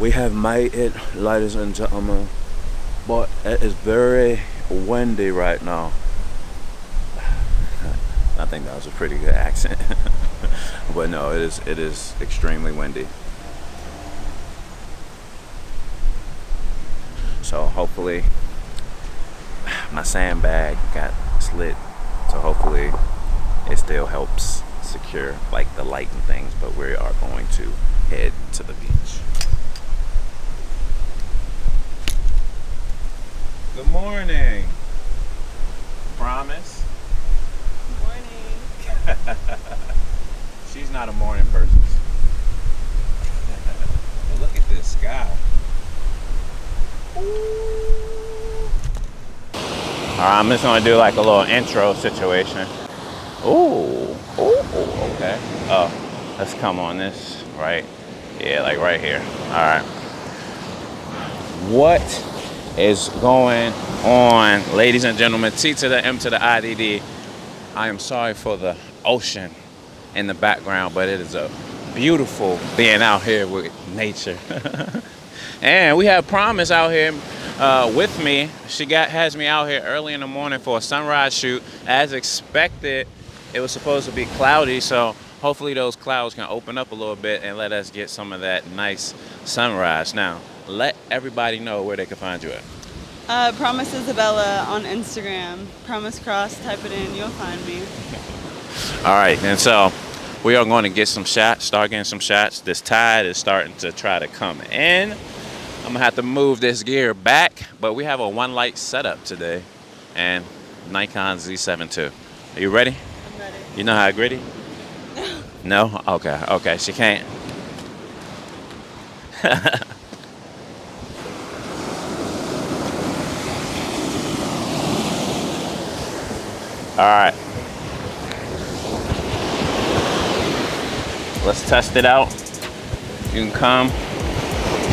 We have made it, ladies and gentlemen, but it is very windy right now. I think that was a pretty good accent. But no, it is extremely windy. So hopefully my sandbag got slid, so hopefully it still helps secure like the light and things, but we are going to head to the beach. Good morning. Promise. Good morning. She's not a morning person. But look at this sky. Alright, I'm just gonna do like a little intro situation. Ooh, okay. Oh, let's come on this, right? Yeah, like right here. Alright. What is going on, ladies and gentlemen? T to the M to the IDD. I am sorry for the ocean in the background, but it is a beautiful being out here with nature. And we have Promise out here with me. She has me out here early in the morning for a sunrise shoot. As expected, it was supposed to be cloudy, so hopefully those clouds can open up a little bit and let us get some of that nice sunrise. Now, let everybody know where they can find you at. Promise Isabella on Instagram. Promise Cross, type it in, you'll find me. All right, and so we are going to get some shots, start getting some shots. This tide is starting to try to come in. I'm gonna have to move this gear back, but we have a one light setup today and Nikon Z7 II. Are you ready? I'm ready. You know how to gritty? No? Okay, she can't. All right. Let's test it out. You can come.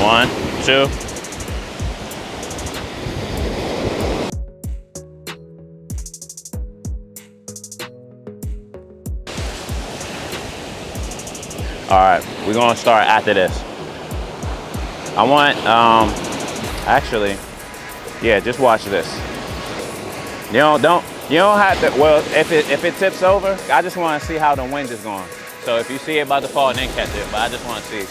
1, 2. All right, we're gonna start after this. I want, actually, yeah, just watch this. You don't have to, well, if it tips over, I just wanna see how the wind is going. So if you see it about to fall, then catch it, but I just wanna see.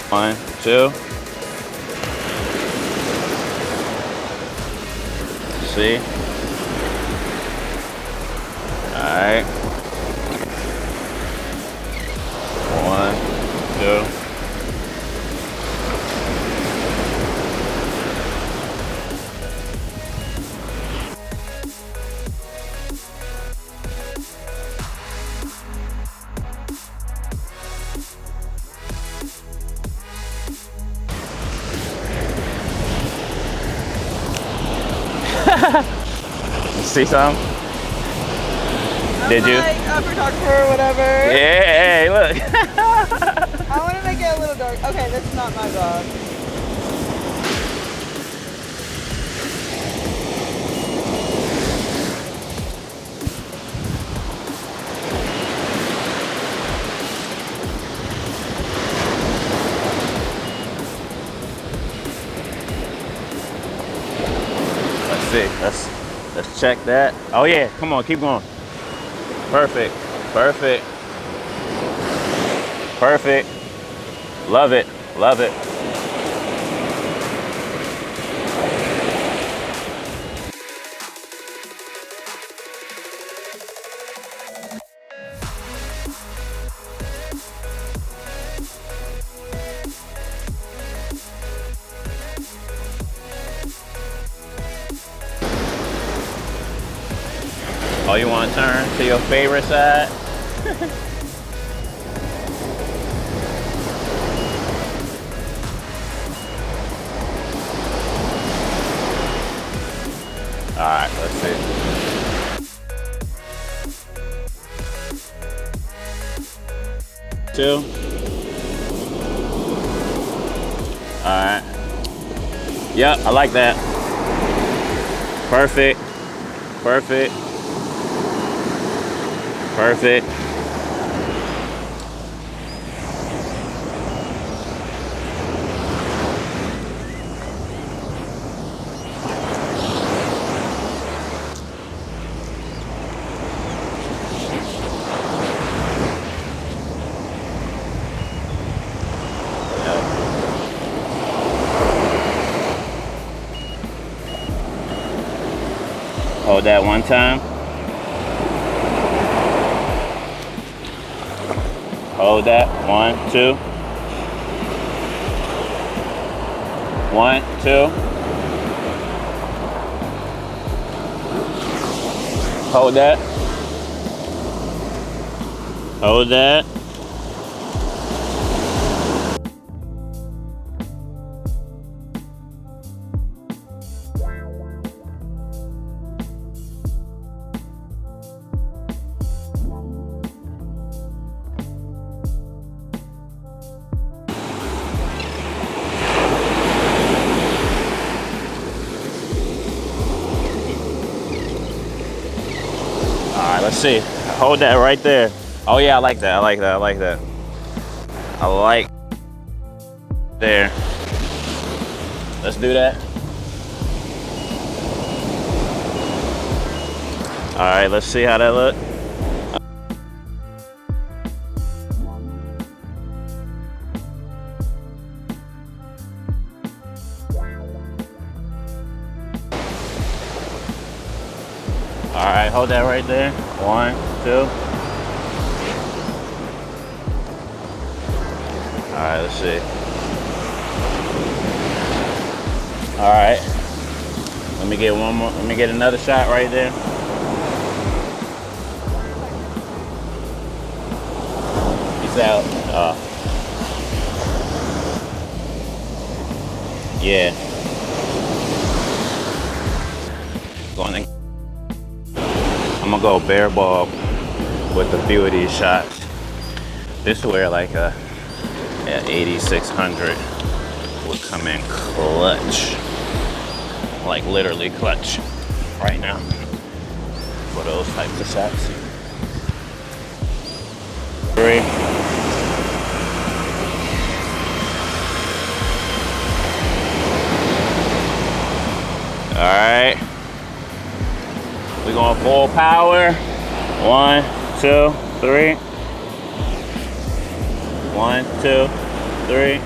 1, 2. See? All right. 1, 2. See some? Did you? Like a photographer or whatever. Yeah, hey, look. I want to make it a little dark. Okay, that's not my dog. Let's see. Let's check that. Oh yeah, come on, keep going. Perfect. Perfect. Perfect. Love it. Love it. Oh, you want to turn to your favorite side? All right, let's see. Two. All right. Yep, I like that. Perfect. Perfect. Perfect. Hold that one time. Hold that. 1, 2. 1, 2. Hold that. Hold that. Let's see. Hold that right there. Oh yeah, I like that. I like that. I like that. I like there. Let's do that. All right, let's see how that look. All right, hold that right there. 1, 2. All right, let's see. All right. Let me get one more. Let me get another shot right there. Peace out. Yeah. Going to. I'm gonna go bare ball with a few of these shots. This is where like a 8600 would come in clutch, like literally clutch right now for those types of shots. 3. All right. We're going full power. 1, 2, 3. 1, 2, 3.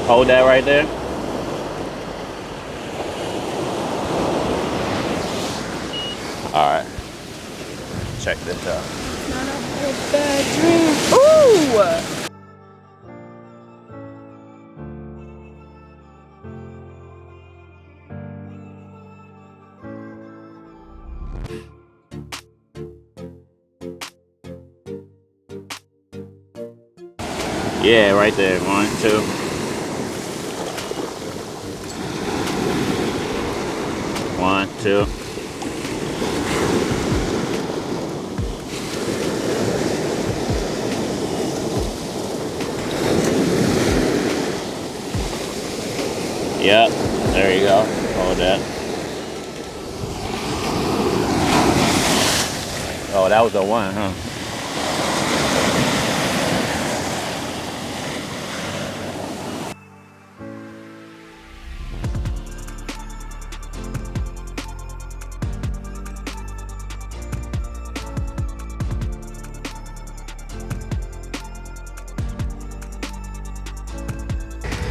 Hold that right there. All right. Check this out. Not a whole bad dream. Ooh! Yeah, right there. 1, 2. 1, 2. Yep, there you go. Hold that. Oh, that was the one, huh?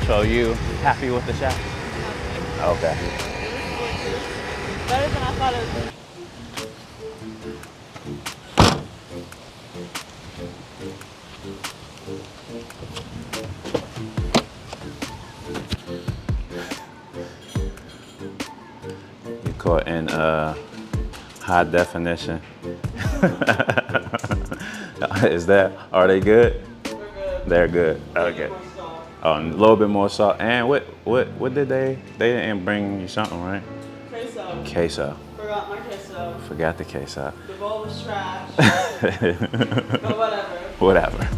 So you happy with the shot? Okay. Better than I thought it would be. You caught in high definition. Is that? Are they good? They're good. They're good. Okay. Oh, a little bit more salt. And what did they didn't bring you something, right? Queso. Queso. Forgot my queso. Forgot the queso. The bowl was trash. But whatever. Whatever.